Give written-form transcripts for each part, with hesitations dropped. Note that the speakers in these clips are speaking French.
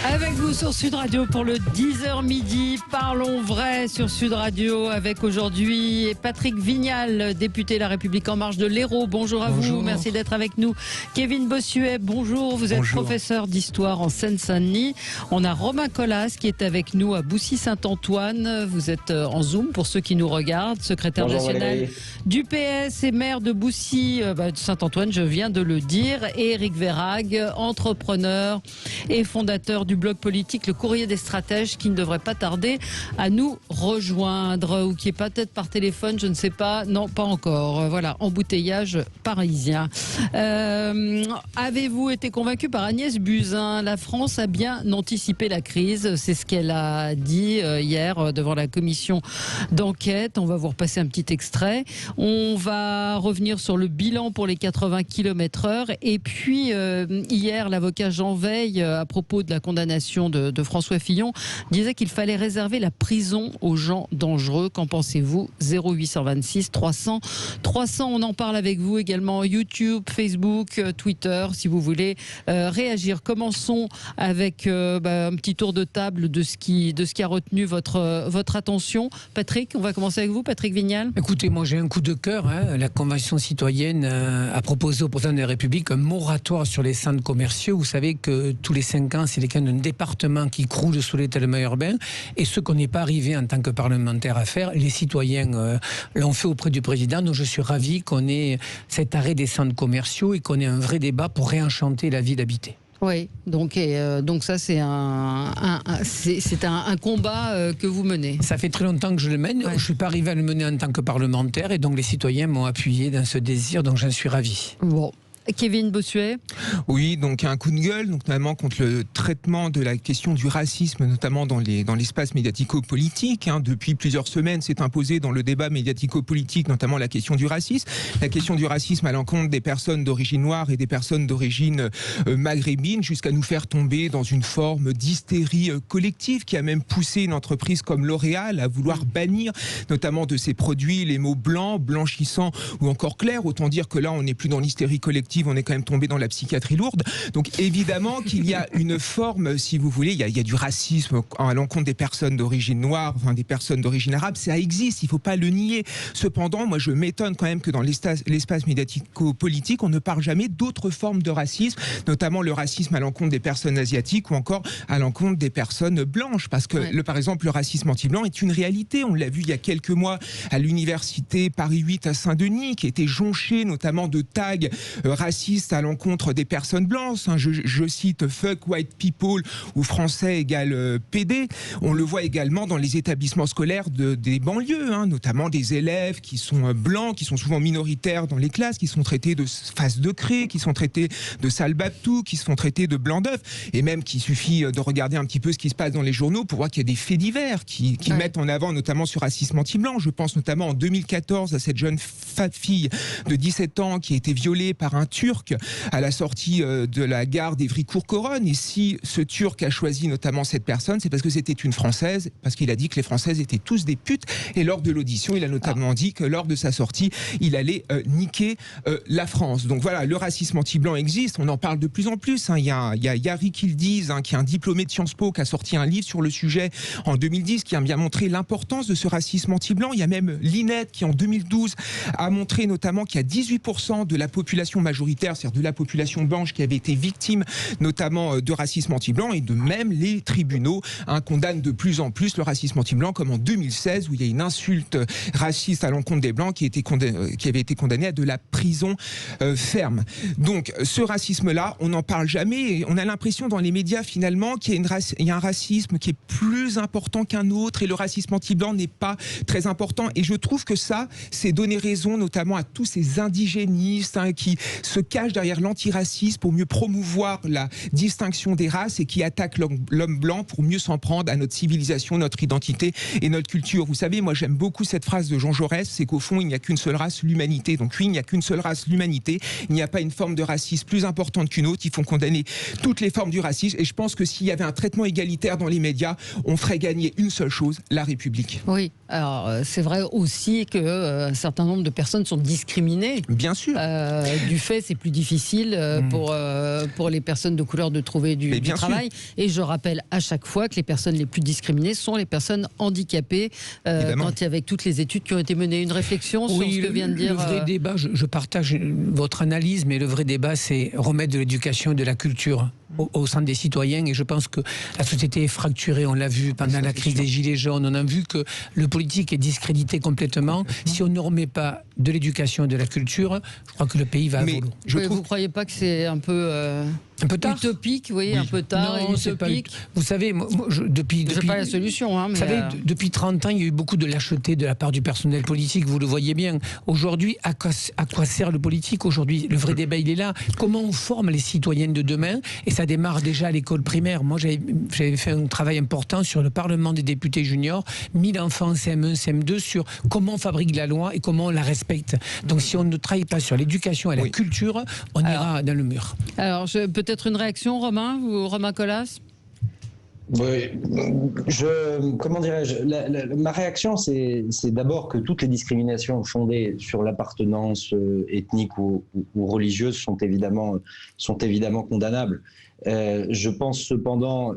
Avec vous sur Sud Radio pour le 10h midi. Parlons vrai sur Sud Radio avec aujourd'hui Patrick Vignal, député La République En Marche de l'Hérault. Bonjour à vous, merci d'être avec nous. Kevin Bossuet, bonjour. Vous êtes professeur d'histoire en Seine-Saint-Denis. On a Romain Collas qui est avec nous à Boussy-Saint-Antoine. Vous êtes en Zoom pour ceux qui nous regardent, secrétaire national du PS et maire de Boussy-Saint-Antoine, je viens de le dire. Et Éric Verhaeghe, entrepreneur et fondateur du blog politique Le Courrier des Stratèges, qui ne devrait pas tarder à nous rejoindre ou qui est peut-être par téléphone, je ne sais pas. Non, pas encore. Voilà, embouteillage parisien. Avez-vous été convaincu par Agnès Buzyn? La France a bien anticipé la crise. C'est ce qu'elle a dit hier devant la commission d'enquête. On va vous repasser un petit extrait. On va revenir sur le bilan pour les 80 km/h. Et puis, hier, l'avocat Jean Veil, à propos de la condamnation de François Fillon, disait qu'il fallait réserver la prison aux gens dangereux. Qu'en pensez-vous? 0826 300 300. On en parle avec vous également YouTube, Facebook, Twitter, si vous voulez réagir. Commençons avec un petit tour de table de ce qui a retenu votre attention. Patrick, on va commencer avec vous, Patrick Vignal. Écoutez, moi j'ai un coup de cœur. La Convention citoyenne a proposé au président de la République un moratoire sur les centres commerciaux. Vous savez que tous les 5 ans, c'est les cas d'un département qui croule sous l'étalement urbain. Et ce qu'on n'est pas arrivé en tant que parlementaire à faire, les citoyens l'ont fait auprès du président. Donc je suis ravi qu'on ait cet arrêt des centres commerciaux et qu'on ait un vrai débat pour réenchanter la vie d'habiter. Oui, donc ça c'est un combat que vous menez. Ça fait très longtemps que je le mène. Ouais. Je ne suis pas arrivé à le mener en tant que parlementaire et donc les citoyens m'ont appuyé dans ce désir, donc j'en suis ravi. Bon. Kevin Bossuet. Oui, donc un coup de gueule, donc notamment contre le traitement de la question du racisme, notamment dans l'espace médiatico-politique. Depuis plusieurs semaines, s'est imposé dans le débat médiatico-politique, notamment la question du racisme. La question du racisme à l'encontre des personnes d'origine noire et des personnes d'origine maghrébine, jusqu'à nous faire tomber dans une forme d'hystérie collective qui a même poussé une entreprise comme L'Oréal à vouloir bannir notamment de ses produits les mots blanc, blanchissant ou encore clair. Autant dire que là, on n'est plus dans l'hystérie collective, on est quand même tombé dans la psychiatrie lourde. Donc évidemment qu'il y a une forme, si vous voulez, il y a du racisme à l'encontre des personnes d'origine noire, enfin des personnes d'origine arabe, ça existe, il ne faut pas le nier. Cependant, moi je m'étonne quand même que dans l'espace médiatico-politique, on ne parle jamais d'autres formes de racisme, notamment le racisme à l'encontre des personnes asiatiques ou encore à l'encontre des personnes blanches. Parce que, par exemple, le racisme anti-blanc est une réalité. On l'a vu il y a quelques mois à l'université Paris 8 à Saint-Denis, qui était jonché notamment de tags racistes à l'encontre des personnes blanches. Je cite fuck white people ou français égale PD. On le voit également dans les établissements scolaires des banlieues, notamment des élèves qui sont blancs, qui sont souvent minoritaires dans les classes, qui sont traités de face de craie, qui sont traités de sale babtou, qui se font traiter de blanc d'œuf, et même qu'il suffit de regarder un petit peu ce qui se passe dans les journaux pour voir qu'il y a des faits divers qui mettent en avant notamment ce racisme anti-blanc. Je pense notamment en 2014 à cette jeune fille de 17 ans qui a été violée par un Turc à la sortie de la gare d'Évry-Courcouronnes. Et si ce Turc a choisi notamment cette personne, c'est parce que c'était une Française, parce qu'il a dit que les Françaises étaient tous des putes. Et lors de l'audition, il a notamment dit que lors de sa sortie, il allait niquer la France. Donc voilà, le racisme anti-blanc existe, on en parle de plus en plus. Il y a Yari Kildiz, qui est un diplômé de Sciences Po, qui a sorti un livre sur le sujet en 2010, qui a bien montré l'importance de ce racisme anti-blanc. Il y a même l'INED qui, en 2012, a montré notamment qu'il y a 18% de la population majoritaire, c'est-à-dire de la population blanche, qui avait été victime notamment de racisme anti-blanc, et de même les tribunaux condamnent de plus en plus le racisme anti-blanc, comme en 2016 où il y a une insulte raciste à l'encontre des blancs qui avait été condamnée à de la prison ferme. Donc ce racisme-là, on n'en parle jamais, et on a l'impression dans les médias finalement qu'il y a un racisme qui est plus important qu'un autre, et le racisme anti-blanc n'est pas très important. Et je trouve que ça, c'est donner raison notamment à tous ces indigénistes qui se cachent derrière l'antiracisme pour mieux promouvoir la distinction des races et qui attaquent l'homme blanc pour mieux s'en prendre à notre civilisation, notre identité et notre culture. Vous savez, moi j'aime beaucoup cette phrase de Jean Jaurès, c'est qu'au fond il n'y a qu'une seule race, l'humanité. Donc oui, il n'y a qu'une seule race, l'humanité. Il n'y a pas une forme de racisme plus importante qu'une autre. Il faut condamner toutes les formes du racisme, et je pense que s'il y avait un traitement égalitaire dans les médias, on ferait gagner une seule chose, la République. Oui, alors c'est vrai aussi qu'un certain nombre de personnes sont discriminées. Bien sûr. Du fait effet, c'est plus difficile pour les personnes de couleur de trouver du travail. Et je rappelle à chaque fois que les personnes les plus discriminées sont les personnes handicapées, avec toutes les études qui ont été menées. Une réflexion sur ce que vient de dire... Le vrai débat, je partage votre analyse, mais le vrai débat, c'est remettre de l'éducation et de la culture au sein des citoyens. Et je pense que la société est fracturée. On l'a vu pendant la crise des Gilets jaunes. On a vu que le politique est discrédité complètement. Si on ne remet pas de l'éducation et de la culture, je crois que le pays va à volo. Vous ne croyez pas que c'est un peu tard, utopique, un peu tard, non, utopique. Vous savez, depuis c'est pas la solution. Vous savez, depuis 30 ans, il y a eu beaucoup de lâcheté de la part du personnel politique. Vous le voyez bien. Aujourd'hui, à quoi sert le politique aujourd'hui? Le vrai débat, il est là. Comment on forme les citoyens de demain? Et ça démarre déjà à l'école primaire. Moi, j'avais fait un travail important sur le Parlement des députés juniors, 1000 enfants CM1, CM2, sur comment on fabrique la loi et comment on la respecte. Donc, si on ne travaille pas sur l'éducation et la culture, on ira dans le mur. Alors, peut-être une réaction, Romain Colas? Oui, comment dirais-je, ma réaction, c'est d'abord que toutes les discriminations fondées sur l'appartenance ethnique ou religieuse sont évidemment condamnables. Je pense cependant,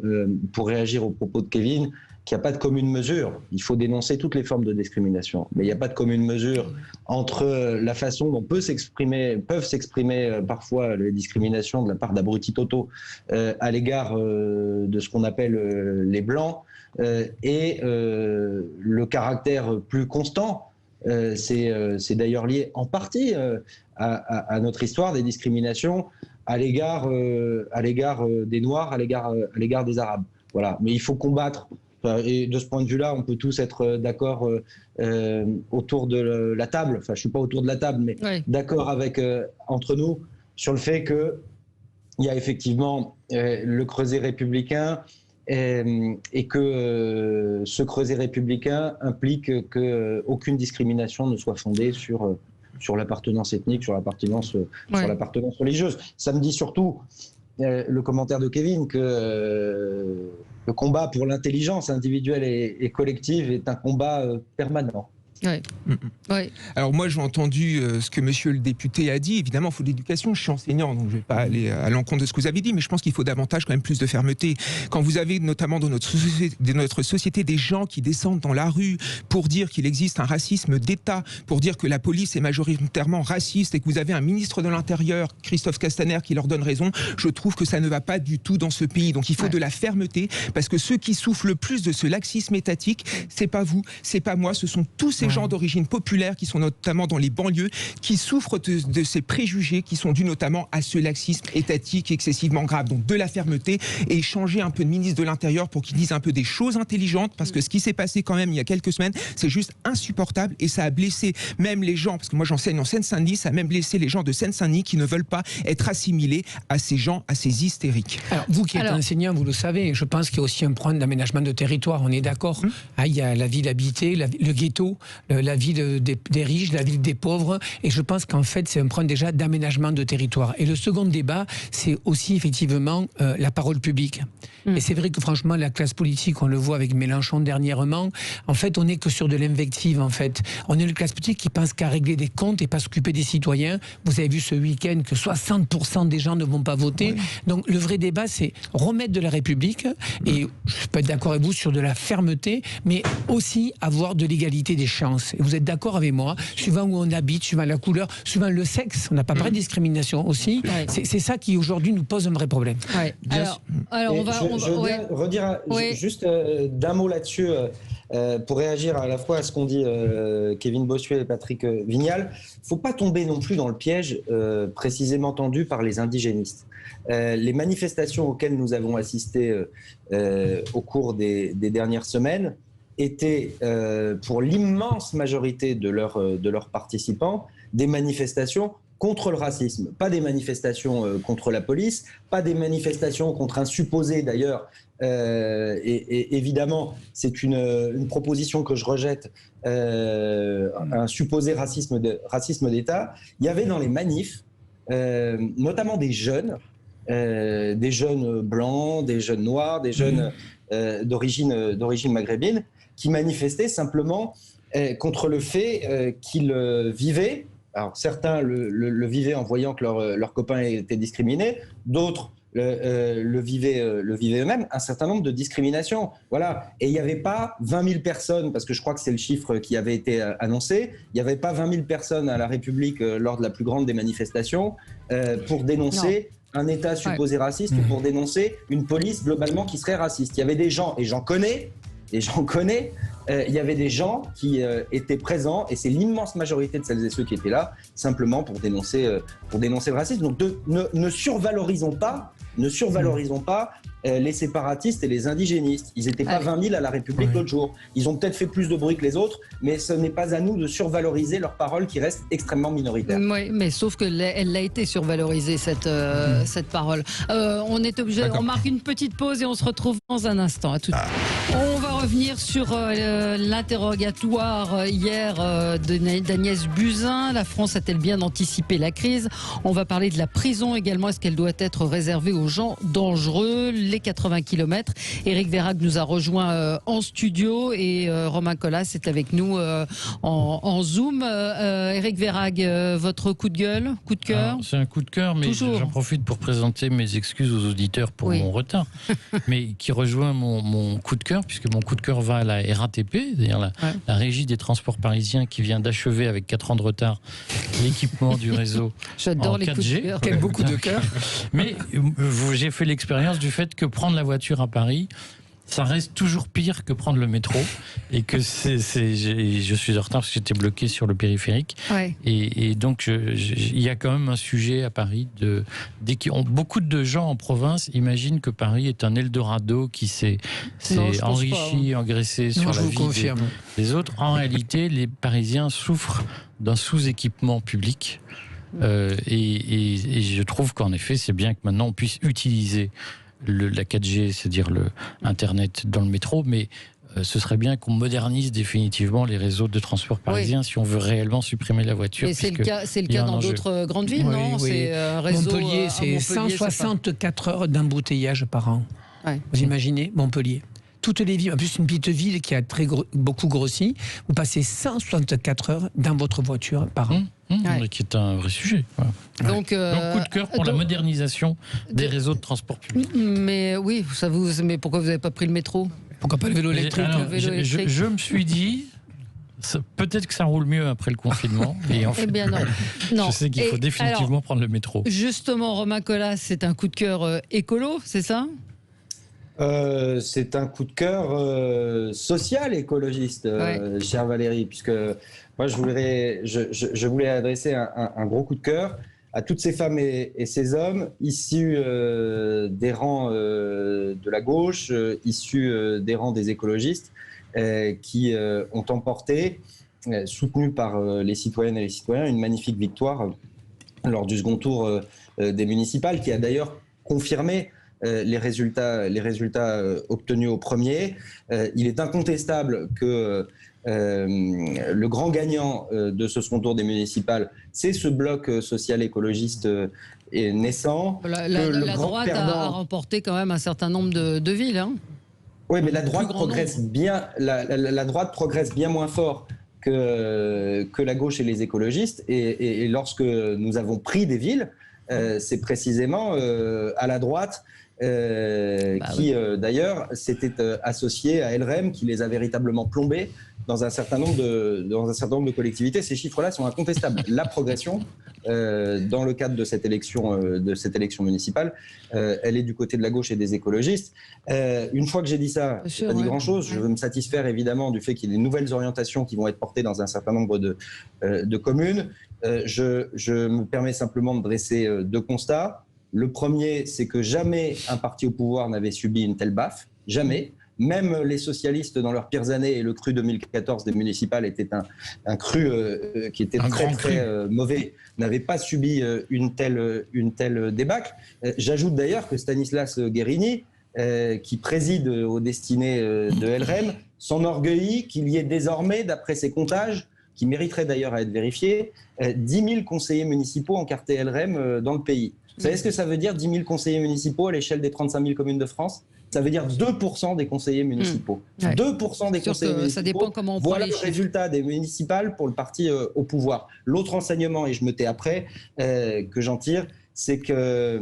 pour réagir aux propos de Kevin, qu'il n'y a pas de commune mesure. Il faut dénoncer toutes les formes de discrimination. Mais il n'y a pas de commune mesure entre la façon dont peuvent s'exprimer parfois les discriminations de la part d'abrutis totaux à l'égard de ce qu'on appelle les Blancs et le caractère plus constant. C'est d'ailleurs lié en partie à notre histoire des discriminations à l'égard des Noirs, à l'égard des Arabes. Voilà. Mais il faut combattre. Et de ce point de vue-là, on peut tous être d'accord autour de la table. Enfin, je ne suis pas autour de la table, mais d'accord entre nous sur le fait qu'il y a effectivement le creuset républicain et que ce creuset républicain implique qu'aucune discrimination ne soit fondée sur l'appartenance ethnique, sur l'appartenance religieuse. Ça me dit surtout le commentaire de Kevin que le combat pour l'intelligence individuelle et collective est un combat permanent. Alors moi j'ai entendu ce que monsieur le député a dit. Évidemment il faut de l'éducation, je suis enseignant donc je ne vais pas aller à l'encontre de ce que vous avez dit, mais je pense qu'il faut davantage quand même plus de fermeté. Quand vous avez notamment dans notre société des gens qui descendent dans la rue pour dire qu'il existe un racisme d'État, pour dire que la police est majoritairement raciste et que vous avez un ministre de l'Intérieur, Christophe Castaner, qui leur donne raison, je trouve que ça ne va pas du tout dans ce pays. Donc il faut de la fermeté, parce que ceux qui souffrent le plus de ce laxisme étatique, c'est pas vous, c'est pas moi, ce sont tous ces gens d'origine populaire qui sont notamment dans les banlieues, qui souffrent de ces préjugés qui sont dus notamment à ce laxisme étatique excessivement grave. Donc de la fermeté et changer un peu de ministre de l'Intérieur pour qu'il dise un peu des choses intelligentes, parce que ce qui s'est passé quand même il y a quelques semaines, c'est juste insupportable et ça a blessé même les gens, parce que moi j'enseigne en Seine-Saint-Denis, ça a même blessé les gens de Seine-Saint-Denis qui ne veulent pas être assimilés à ces gens, à ces hystériques. Alors vous qui êtes enseignant, vous le savez, je pense qu'il y a aussi un problème d'aménagement de territoire, on est d'accord. Il y a la ville habitée, le ghetto, la ville des riches, la ville des pauvres, et je pense qu'en fait c'est un problème déjà d'aménagement de territoire. Et le second débat, c'est aussi effectivement la parole publique. Et c'est vrai que franchement la classe politique, on le voit avec Mélenchon dernièrement, en fait on n'est que sur de l'invective en fait. On est une classe politique qui pense qu'à régler des comptes et pas s'occuper des citoyens. Vous avez vu ce week-end que 60% des gens ne vont pas voter. Donc le vrai débat, c'est remettre de la République, et je peux être d'accord avec vous sur de la fermeté, mais aussi avoir de l'égalité des chances. Et vous êtes d'accord avec moi, suivant où on habite, suivant la couleur, suivant le sexe, on n'a pas parlé de discrimination aussi. C'est ça qui aujourd'hui nous pose un vrai problème. Alors on va redire juste d'un mot là-dessus pour réagir à la fois à ce qu'ont dit Kevin Bossuet et Patrick Vignal. Il ne faut pas tomber non plus dans le piège précisément tendu par les indigénistes. Les manifestations auxquelles nous avons assisté au cours des dernières semaines étaient, pour l'immense majorité de leurs participants, des manifestations contre le racisme, pas des manifestations contre la police, pas des manifestations contre un supposé d'ailleurs, et évidemment c'est une proposition que je rejette, un supposé racisme d'État. Il y avait dans les manifs notamment des jeunes blancs, des jeunes noirs, des jeunes d'origine maghrébine, qui manifestaient simplement contre le fait qu'ils vivaient alors certains le vivaient en voyant que leur copain était discriminé, d'autres le vivaient eux-mêmes, un certain nombre de discriminations. Voilà. Et il n'y avait pas 20 000 personnes, parce que je crois que c'est le chiffre qui avait été annoncé, il n'y avait pas 20 000 personnes à la République lors de la plus grande des manifestations pour dénoncer un État supposé raciste ou pour dénoncer une police globalement qui serait raciste. Il y avait des gens, et j'en connais, il y avait des gens qui étaient présents, et c'est l'immense majorité de celles et ceux qui étaient là, simplement pour dénoncer le racisme. Donc ne survalorisons pas les séparatistes et les indigénistes. Ils n'étaient pas 20 000 à la République l'autre jour. Ils ont peut-être fait plus de bruit que les autres, mais ce n'est pas à nous de survaloriser leurs paroles qui restent extrêmement minoritaires. Oui, mais sauf qu'elle a été survalorisée, cette parole. On est obligé, on marque une petite pause et on se retrouve dans un instant. À tout de suite. On va revenir sur l'interrogatoire hier d'Agnès Buzyn. La France a-t-elle bien anticipé la crise? On va parler de la prison également. Est-ce qu'elle doit être réservée aux gens dangereux? Les 80 km. Éric Vérague nous a rejoint en studio et Romain Colas est avec nous en Zoom. Éric Vérague, votre coup de gueule, coup de cœur? C'est un coup de cœur, mais j'en profite pour présenter mes excuses aux auditeurs pour mon retard, mais qui rejoint mon coup de cœur, puisque mon coup de cœur va à la RATP, c'est-à-dire la Régie des Transports Parisiens, qui vient d'achever avec 4 ans de retard l'équipement du réseau. J'adore les 4G. Coups de cœur. Quel beau coup de cœur. Mais j'ai fait l'expérience du fait que prendre la voiture à Paris, ça reste toujours pire que prendre le métro, et que je suis en retard parce que j'étais bloqué sur le périphérique. Et donc il y a quand même un sujet à Paris beaucoup de gens en province imaginent que Paris est un Eldorado qui s'est enrichi, engraissé sur la vie des autres. En réalité, les Parisiens souffrent d'un sous-équipement public. Et je trouve qu'en effet, c'est bien que maintenant on puisse utiliser la 4G, c'est-à-dire le Internet dans le métro, mais ce serait bien qu'on modernise définitivement les réseaux de transport parisiens si on veut réellement supprimer la voiture. Et c'est le cas dans d'autres grandes villes, non? C'est un réseau, Montpellier, c'est 164 heures d'embouteillage par an. Vous imaginez Montpellier? Toutes les villes, en plus une petite ville qui a beaucoup grossi, vous passez 164 heures dans votre voiture par an. Qui est un vrai sujet. Donc coup de cœur pour la modernisation des réseaux de transport public. Mais oui, mais pourquoi vous n'avez pas pris le métro? Pourquoi pas le vélo électrique? Je me suis dit, peut-être que ça roule mieux après le confinement. Et en fait, non. Je sais qu'il faut définitivement prendre le métro. Justement, Romain Colas, c'est un coup de cœur écolo, c'est ça? C'est un coup de cœur social écologiste, chère Valérie, puisque moi je voulais adresser un gros coup de cœur à toutes ces femmes et ces hommes issus des rangs de la gauche, issus des rangs des écologistes, qui ont emporté, soutenus par les citoyennes et les citoyens, une magnifique victoire lors du second tour des municipales, qui a d'ailleurs confirmé les résultats obtenus au premier. Il est incontestable que le grand gagnant de ce second tour des municipales, c'est ce bloc social écologiste naissant. La droite a remporté quand même un certain nombre de villes. Hein. Oui, mais la droite progresse bien. La droite progresse bien moins fort que la gauche et les écologistes. Et lorsque nous avons pris des villes, c'est précisément à la droite qui d'ailleurs s'était associé à LREM, qui les a véritablement plombés dans un certain nombre de collectivités. Ces chiffres-là sont incontestables. La progression dans le cadre de cette élection municipale, elle est du côté de la gauche et des écologistes. Une fois que j'ai dit ça, je n'ai pas dit grand-chose. Je veux me satisfaire évidemment du fait qu'il y ait des nouvelles orientations qui vont être portées dans un certain nombre de communes. Je me permets simplement de dresser 2 constats. Le premier, c'est que jamais un parti au pouvoir n'avait subi une telle baffe. Jamais. Même les socialistes, dans leurs pires années, et le cru 2014 des municipales était un cru qui était très mauvais, n'avaient pas subi une telle débâcle. J'ajoute d'ailleurs que Stanislas Guerini, qui préside aux destinées de LREM, s'enorgueillit qu'il y ait désormais, d'après ses comptages, qui mériterait d'ailleurs à être vérifié, 10 000 conseillers municipaux encartés LREM dans le pays. Vous savez ce que ça veut dire, 10 000 conseillers municipaux à l'échelle des 35 000 communes de France? ça veut dire 2% des conseillers municipaux. 2% des conseillers municipaux. Ça dépend comment on prend voilà les le chiffres. résultat des municipales pour le parti au pouvoir. L'autre enseignement, et je me tais après, que j'en tire, c'est que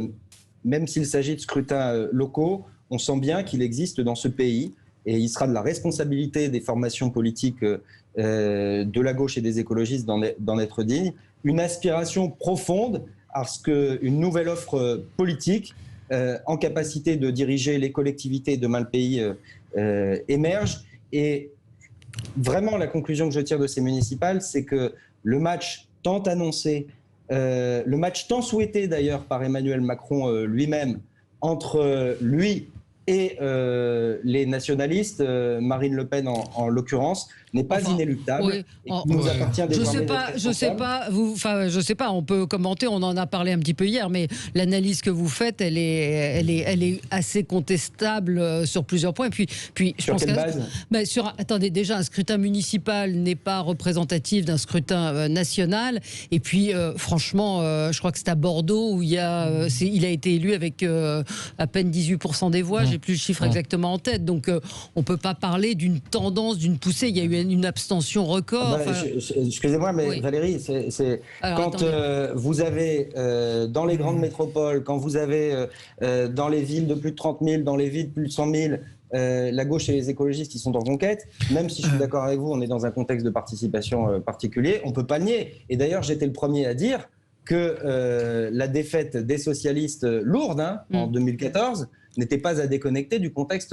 même s'il s'agit de scrutins locaux, on sent bien qu'il existe dans ce pays, et il sera de la responsabilité des formations politiques de la gauche et des écologistes d'en être dignes, une aspiration profonde à ce qu'une nouvelle offre politique en capacité de diriger les collectivités demain le pays émerge. Et vraiment, la conclusion que je tire de ces municipales, c'est que le match tant annoncé, le match tant souhaité d'ailleurs par Emmanuel Macron lui-même, entre lui et les nationalistes, Marine Le Pen en l'occurrence, n'est pas inéluctable. Oui, et qu'il nous appartient désormais je sais pas, on peut commenter, on en a parlé un petit peu hier, mais l'analyse que vous faites, elle est assez contestable sur plusieurs points. Puis je sur pense quelle base attendez, déjà, un scrutin municipal n'est pas représentatif d'un scrutin national. Et puis, franchement, je crois que c'est à Bordeaux où il a été élu avec à peine 18% des voix. J'ai plus le chiffre exactement en tête. Donc, on peut pas parler d'une tendance, d'une poussée. Il y a eu une abstention record. Excusez-moi, mais oui. Valérie, quand vous avez dans les grandes métropoles, quand vous avez dans les villes de plus de 30 000, dans les villes de plus de 100 000, la gauche et les écologistes qui sont en conquête, même si je suis d'accord avec vous, on est dans un contexte de participation particulier, on ne peut pas le nier. Et d'ailleurs, j'étais le premier à dire que la défaite des socialistes lourde en 2014 n'était pas à déconnecter du contexte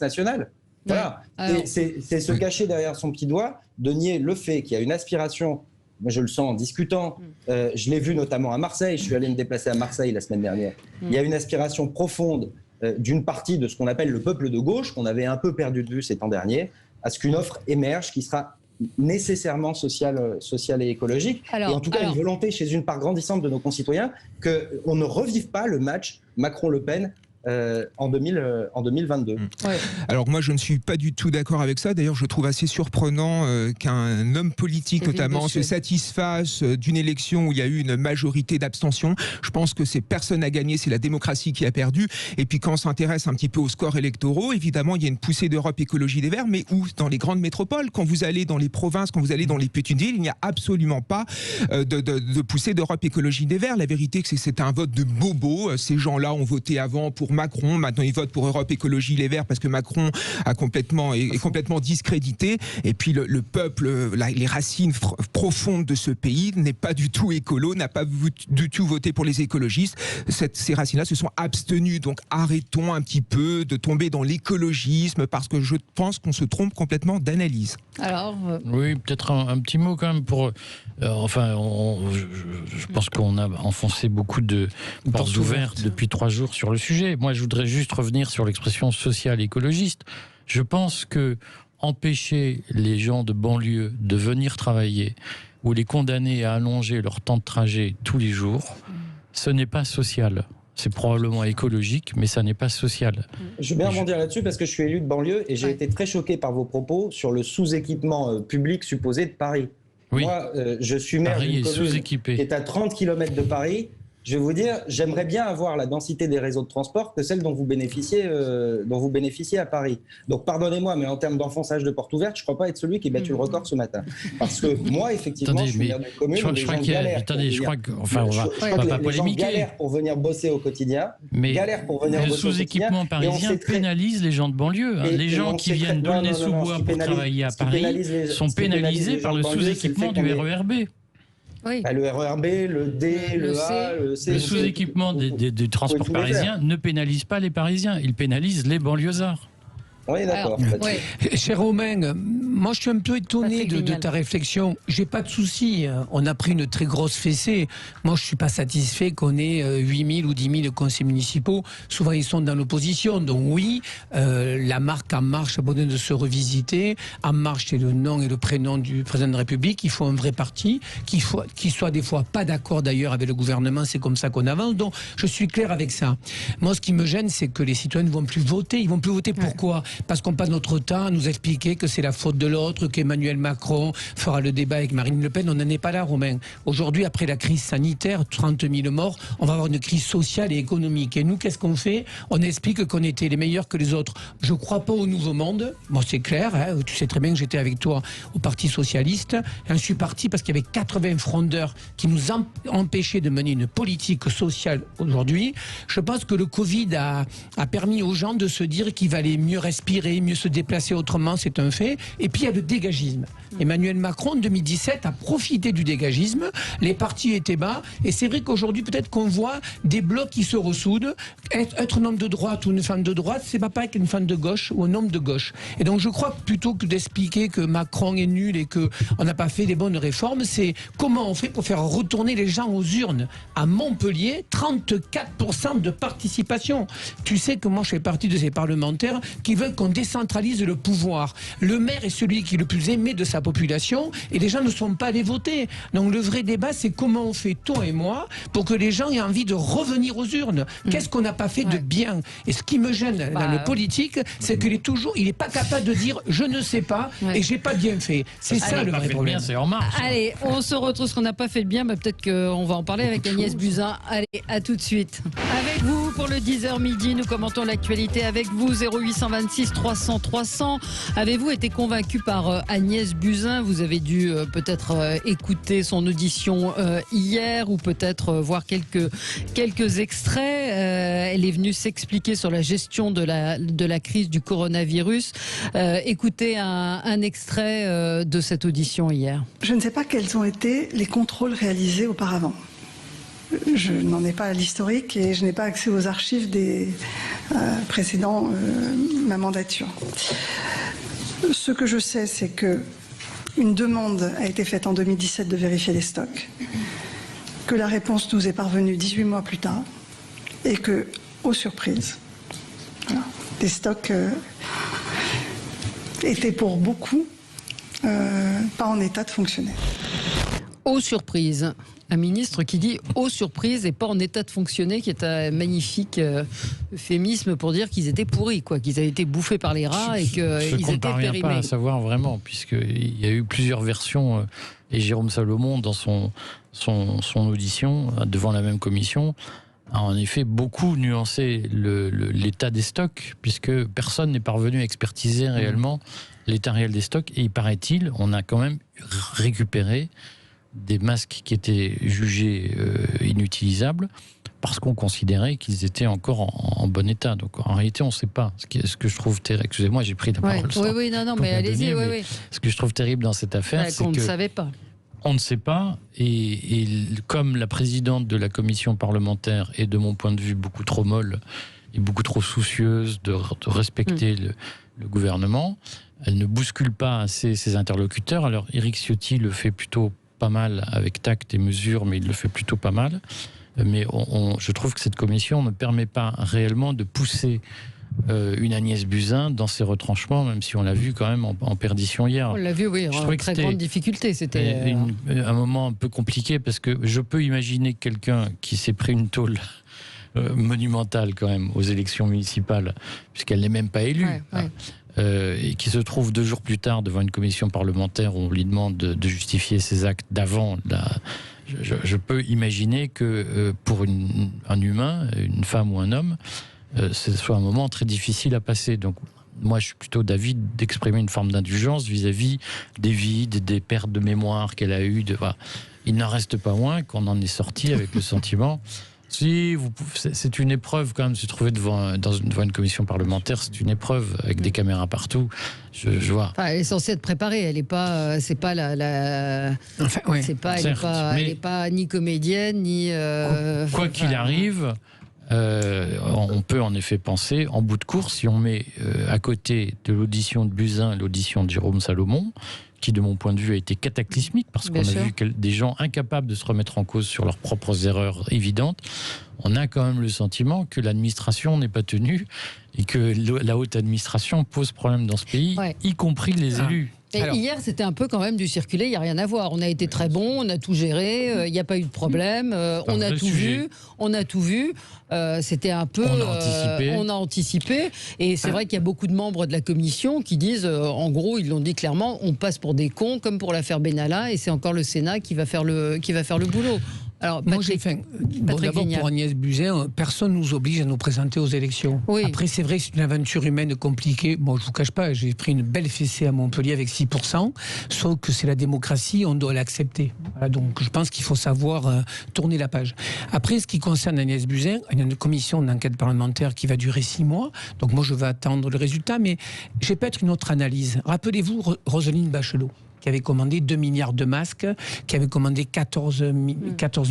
national. Voilà. C'est se cacher derrière son petit doigt, de nier le fait qu'il y a une aspiration. Moi, je le sens en discutant. Je l'ai vu notamment à Marseille. Je suis allé me déplacer à Marseille la semaine dernière. Il y a une aspiration profonde d'une partie de ce qu'on appelle le peuple de gauche, qu'on avait un peu perdu de vue ces temps derniers, à ce qu'une offre émerge qui sera nécessairement sociale et écologique. Et en tout cas, une volonté chez une part grandissante de nos concitoyens qu'on ne revive pas le match Macron-Le Pen en 2022. Ouais. Alors moi je ne suis pas du tout d'accord avec ça. D'ailleurs je trouve assez surprenant qu'un homme politique notamment se satisfasse d'une élection où il y a eu une majorité d'abstention. Je pense que c'est personne à gagner, c'est la démocratie qui a perdu. Et puis quand on s'intéresse un petit peu aux scores électoraux, évidemment il y a une poussée d'Europe Écologie des Verts, mais où? Dans les grandes métropoles. Quand vous allez dans les provinces, quand vous allez dans les petites villes, il n'y a absolument pas de poussée d'Europe Écologie des Verts. La vérité c'est que c'est un vote de bobos. Ces gens-là ont voté avant pour Macron, maintenant ils votent pour Europe Écologie Les Verts parce que Macron est complètement discrédité. Et puis le peuple, les racines profondes de ce pays n'est pas du tout écolo, n'a pas du tout voté pour les écologistes. Ces racines-là se sont abstenues. Donc arrêtons un petit peu de tomber dans l'écologisme parce que je pense qu'on se trompe complètement d'analyse. Alors oui, peut-être un petit mot quand même pour... je pense qu'on a enfoncé beaucoup de portes ouvertes depuis 3 jours sur le sujet. Moi, je voudrais juste revenir sur l'expression sociale écologiste. Je pense que empêcher les gens de banlieue de venir travailler ou les condamner à allonger leur temps de trajet tous les jours, ce n'est pas social. C'est probablement écologique, mais ça n'est pas social. Je vais bien rebondir là-dessus parce que je suis élu de banlieue et j'ai été très choqué par vos propos sur le sous-équipement public supposé de Paris. Oui. Moi, je suis maire d'une commune qui est à 30 km de Paris. Je vais vous dire, j'aimerais bien avoir la densité des réseaux de transport que celle dont vous bénéficiez à Paris. Donc pardonnez-moi, mais en termes d'enfonçage de porte ouverte, je ne crois pas être celui qui a battu le record ce matin. Parce que moi, effectivement, je suis maire d'une commune où les gens galèrent. On va pas polémiquer. Les gens galèrent pour venir bosser au quotidien. Mais le sous-équipement parisien pénalise les gens de banlieue. Les gens qui viennent d'Aulnay-sous-Bois pour travailler à Paris sont pénalisés par le sous-équipement du RERB. Oui. Le RERB, le D, le A, le C. Le sous-équipement des transports parisiens ne pénalise pas les Parisiens, il pénalise les banlieusards. Oui, d'accord. Cher Romain, moi je suis un peu étonné de ta réflexion. J'ai pas de souci. On a pris une très grosse fessée. Moi je suis pas satisfait qu'on ait 8 000 ou 10 000 conseils municipaux. Souvent ils sont dans l'opposition. Donc oui, la marque En Marche a besoin de se revisiter. En Marche c'est le nom et le prénom du président de la République. Il faut un vrai parti qui soit des fois pas d'accord d'ailleurs avec le gouvernement. C'est comme ça qu'on avance. Donc je suis clair avec ça. Moi ce qui me gêne c'est que les citoyens ne vont plus voter. Ils vont plus voter pourquoi ? parce qu'on passe notre temps à nous expliquer que c'est la faute de l'autre, qu'Emmanuel Macron fera le débat avec Marine Le Pen. On n'en est pas là, Romain. Aujourd'hui, après la crise sanitaire, 30 000 morts, on va avoir une crise sociale et économique. Et nous, qu'est-ce qu'on fait? On explique qu'on était les meilleurs que les autres. Je ne crois pas au nouveau monde. Bon, c'est clair, hein, tu sais très bien que j'étais avec toi au Parti Socialiste. Je suis parti parce qu'il y avait 80 frondeurs qui nous empêchaient de mener une politique sociale aujourd'hui. Je pense que le Covid a permis aux gens de se dire qu'il valait mieux respirer, mieux se déplacer autrement, c'est un fait. Et puis il y a le dégagisme. Emmanuel Macron, en 2017, a profité du dégagisme. Les partis étaient bas. Et c'est vrai qu'aujourd'hui, peut-être qu'on voit des blocs qui se ressoudent. Être un homme de droite ou une femme de droite, c'est pas pareil qu'une femme de gauche ou un homme de gauche. Et donc je crois que plutôt que d'expliquer que Macron est nul et qu'on n'a pas fait des bonnes réformes, c'est comment on fait pour faire retourner les gens aux urnes. À Montpellier, 34% de participation. Tu sais que moi je fais partie de ces parlementaires qui veulent qu'on décentralise le pouvoir. Le maire est celui qui est le plus aimé de sa population et les gens ne sont pas allés voter. Donc le vrai débat, c'est comment on fait, toi et moi, pour que les gens aient envie de revenir aux urnes. Qu'est-ce qu'on n'a pas fait de bien? Et ce qui me gêne dans le politique, c'est qu'il est toujours, il n'est pas capable de dire je ne sais pas et j'ai pas bien fait. C'est ça le vrai problème. C'est En Marche. Allez, on se retrouve ce qu'on n'a pas fait de bien, mais peut-être qu'on va en parler avec Agnès Buzyn. Allez, à tout de suite. Avec vous pour le 10h midi, nous commentons l'actualité avec vous. 0826 300 300. Avez-vous été convaincu par Agnès Buzyn? Vous avez dû peut-être écouter son audition hier ou peut-être voir quelques extraits. Elle est venue s'expliquer sur la gestion de la crise du coronavirus. Écoutez un extrait de cette audition hier. Je ne sais pas quels ont été les contrôles réalisés auparavant. Je n'en ai pas l'historique et je n'ai pas accès aux archives des précédents ma mandature. Ce que je sais, c'est que une demande a été faite en 2017 de vérifier les stocks, que la réponse nous est parvenue 18 mois plus tard et que, aux surprises, voilà, les stocks étaient pour beaucoup pas en état de fonctionner. Aux surprises. Un ministre qui dit aux surprises et pas en état de fonctionner, qui est un magnifique euphémisme pour dire qu'ils étaient pourris, quoi, qu'ils avaient été bouffés par les rats et qu'ils étaient périmés. Pas à savoir vraiment, puisqu'il y a eu plusieurs versions et Jérôme Salomon, dans son audition devant la même commission, a en effet beaucoup nuancé l'état des stocks, puisque personne n'est parvenu à expertiser réellement l'état réel des stocks. Et il paraît-il, on a quand même récupéré des masques qui étaient jugés inutilisables parce qu'on considérait qu'ils étaient encore en bon état. Donc en réalité, on ne sait pas. Ce que je trouve terrible, excusez-moi, j'ai pris la parole. Oui, non, mais allez-y. Oui. Ce que je trouve terrible dans cette affaire, c'est qu'on que ne savait pas. On ne sait pas, et comme la présidente de la commission parlementaire est de mon point de vue beaucoup trop molle et beaucoup trop soucieuse de respecter le gouvernement, elle ne bouscule pas assez ses interlocuteurs. Alors Éric Ciotti le fait plutôt pas mal avec tact et mesure, mais il le fait plutôt pas mal. Mais je trouve que cette commission ne permet pas réellement de pousser une Agnès Buzyn dans ses retranchements, même si on l'a vu quand même en perdition hier. On l'a vu, oui, en très grande difficulté. C'était un moment un peu compliqué, parce que je peux imaginer quelqu'un qui s'est pris une tôle monumentale quand même aux élections municipales, puisqu'elle n'est même pas élue. Et qui se trouve 2 jours plus tard devant une commission parlementaire où on lui demande de justifier ses actes d'avant. Je peux imaginer que pour un humain, une femme ou un homme, ce soit un moment très difficile à passer. Donc moi, je suis plutôt d'avis d'exprimer une forme d'indulgence vis-à-vis des vides, des pertes de mémoire qu'elle a eues. Il n'en reste pas moins qu'on en est sorti avec le sentiment... Si, c'est une épreuve quand même, se trouver devant une commission parlementaire, c'est une épreuve avec des caméras partout. Je vois. Enfin, elle est censée être préparée, elle n'est pas, c'est pas elle n'est pas ni comédienne ni. Quoi qu'il arrive, on peut en effet penser, en bout de course, si on met à côté de l'audition de Buzyn l'audition de Jérôme Salomon, qui de mon point de vue a été cataclysmique, parce qu'on a vu des gens incapables de se remettre en cause sur leurs propres erreurs évidentes, on a quand même le sentiment que l'administration n'est pas tenue et que la haute administration pose problème dans ce pays, y compris les élus. Et hier, c'était un peu quand même du circulé, il n'y a rien à voir. On a été très bon, on a tout géré, il n'y a pas eu de problème, on a tout vu. C'était un peu... On a anticipé. Et c'est vrai qu'il y a beaucoup de membres de la commission qui disent, en gros, ils l'ont dit clairement, on passe pour des cons, comme pour l'affaire Benalla, et c'est encore le Sénat qui va faire le boulot. Alors, d'abord pour Agnès Buzyn, personne ne nous oblige à nous présenter aux élections. Oui. Après, c'est vrai que c'est une aventure humaine compliquée. Bon, je ne vous cache pas, j'ai pris une belle fessée à Montpellier avec 6%, sauf que c'est la démocratie, on doit l'accepter. Voilà, donc je pense qu'il faut savoir tourner la page. Après, ce qui concerne Agnès Buzyn, il y a une commission d'enquête parlementaire qui va durer 6 mois, donc moi je vais attendre le résultat, mais j'ai peut-être une autre analyse. Rappelez-vous Roselyne Bachelot, qui avait commandé 2 milliards de masques, qui avait commandé 14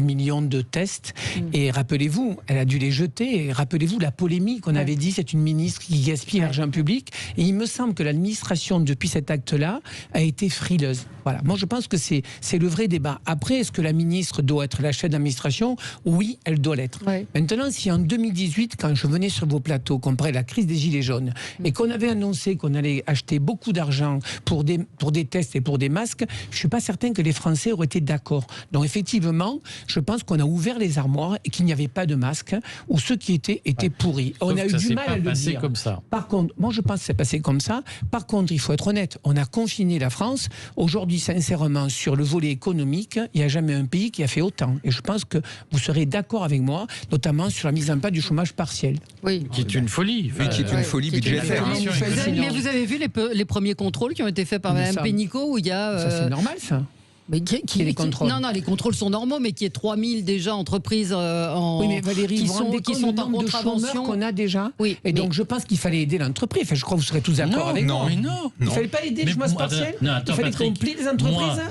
millions de tests. Et rappelez-vous, elle a dû les jeter. Et rappelez-vous la polémique, on avait dit c'est une ministre qui gaspille l'argent public. Et il me semble que l'administration, depuis cet acte-là, a été frileuse. Voilà. Moi, je pense que c'est le vrai débat. Après, est-ce que la ministre doit être la chef d'administration ? Oui, elle doit l'être. Ouais. Maintenant, si en 2018, quand je venais sur vos plateaux, qu'on parlait de la crise des Gilets jaunes, et qu'on avait annoncé qu'on allait acheter beaucoup d'argent pour des tests et pour des masques, je ne suis pas certain que les Français auraient été d'accord. Donc effectivement, je pense qu'on a ouvert les armoires et qu'il n'y avait pas de masques, ou ceux qui étaient pourris. On a eu du mal à le dire. Comme ça. Par contre, moi je pense que c'est passé comme ça. Par contre, il faut être honnête, on a confiné la France. Aujourd'hui, sincèrement, sur le volet économique, il n'y a jamais un pays qui a fait autant. Et je pense que vous serez d'accord avec moi, notamment sur la mise en place du chômage partiel. Oui. Qui est une folie. Oui, qui est une folie budgétaire. Mais vous avez vu les premiers contrôles qui ont été faits par Mme Pénicaud, où il y a... Ça, c'est normal, ça. Mais les contrôles. Non, les contrôles sont normaux, mais qu'il y ait 3000 déjà entreprises oui, mais Valérie, qui sont en contravention qu'on a déjà. Oui, et donc je pense qu'il fallait aider l'entreprise. Enfin, je crois que vous serez tous d'accord avec moi. Non. Il ne fallait pas aider le chômage partiel. Il fallait qu'on plie les entreprises.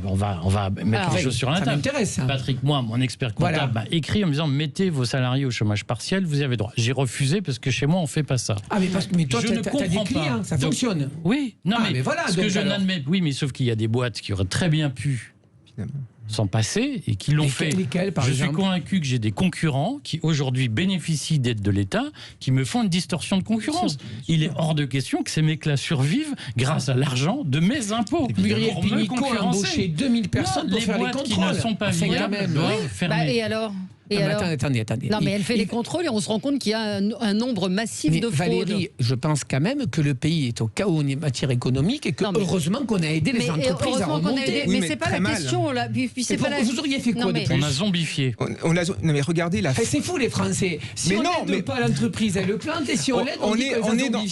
On va mettre les choses sur la table. Ça m'intéresse. Patrick, moi, mon expert comptable m'a écrit en me disant mettez vos salariés au chômage partiel, vous y avez droit. J'ai refusé parce que chez moi on fait pas ça. Ah mais toi tu as des clients, ça fonctionne. Oui, non mais voilà. Ce que je n'admets, oui, mais sauf qu'il y a des boîtes qui auraient très bien pu s'en passer et qui l'ont fait. Je suis convaincu que j'ai des concurrents qui aujourd'hui bénéficient d'aide de l'État, qui me font une distorsion de concurrence. Il est hors de question que ces mecs-là survivent grâce à l'argent de mes impôts. Muriel Pénicaud a embauché 2000 personnes pour faire les contrôles. Les boîtes qui ne sont pas viables doivent fermer. Et alors ? Attendez. Non, mais elle fait les contrôles et on se rend compte qu'il y a un nombre massif de fraudes. Valérie, je pense quand même que le pays est au chaos en matière économique et que heureusement qu'on a aidé les entreprises à remonter. Mais c'est pas la question là. Vous auriez fait quoi de plus ? On a zombifié. Non mais regardez la. C'est fou les Français. Si on n'aide pas l'entreprise, elle le plante, et si on l'aide,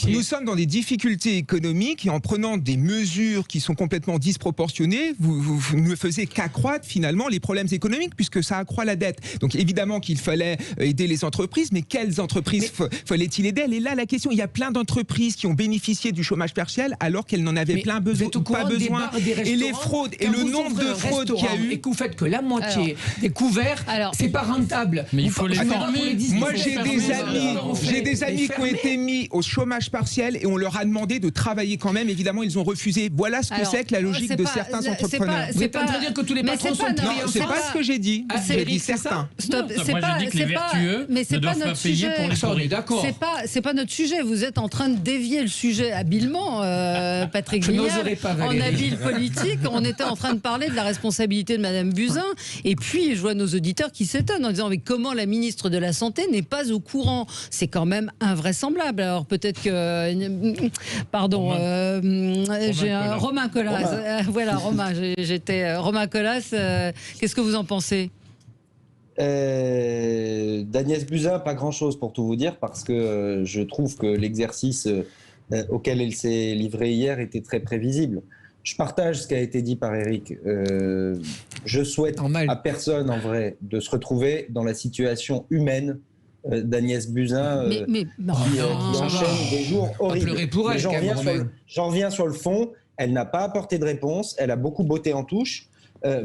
nous sommes dans des difficultés économiques et en prenant des mesures qui sont complètement disproportionnées, vous ne faisiez qu'accroître finalement les problèmes économiques puisque ça accroît la dette. Donc évidemment qu'il fallait aider les entreprises, mais quelles entreprises fallait-il aider ? Et là, la question, il y a plein d'entreprises qui ont bénéficié du chômage partiel alors qu'elles n'en avaient pas besoin. Et les fraudes, et le nombre de fraudes qu'il y a eu. Et que vous faites que la moitié des couverts, c'est pas rentable. Mais il faut les fermer. Moi, j'ai des amis qui ont été mis au chômage partiel et on leur a demandé de travailler quand même. Évidemment, ils ont refusé. Voilà ce que c'est que la logique de certains entrepreneurs. Vous êtes en train de dire que tous les patrons sont payés. Non, c'est pas ce que j'ai dit. J'ai dit certains. Moi, je dis que les vertueux ne doivent pas payer pour les souris. C'est pas notre sujet. Vous êtes en train de dévier le sujet habilement, Patrick Vignal. En habile politique, on était en train de parler de la responsabilité de Madame Buzyn. Et puis, je vois nos auditeurs qui s'étonnent en disant mais comment la ministre de la Santé n'est pas au courant ? C'est quand même invraisemblable. Alors peut-être que... Pardon. J'ai un Romain Colas. Voilà, Romain. J'étais Romain Colas. Qu'est-ce que vous en pensez ? D'Agnès Buzyn, pas grand-chose pour tout vous dire, parce que je trouve que l'exercice auquel elle s'est livrée hier était très prévisible. Je partage ce qui a été dit par Eric. Je souhaite à personne, en vrai, de se retrouver dans la situation humaine d'Agnès Buzyn qui enchaîne des jours horribles. J'en reviens sur le fond. Elle n'a pas apporté de réponse. Elle a beaucoup botté en touche.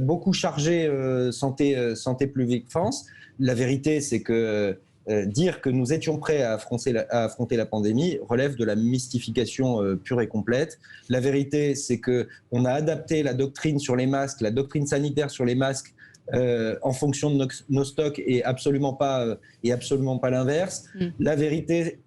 Beaucoup chargé santé publique France. La vérité, c'est que dire que nous étions prêts à affronter la pandémie relève de la mystification pure et complète. La vérité, c'est qu'on a adapté la doctrine sur les masques, la doctrine sanitaire sur les masques en fonction de nos stocks et absolument pas l'inverse. La vérité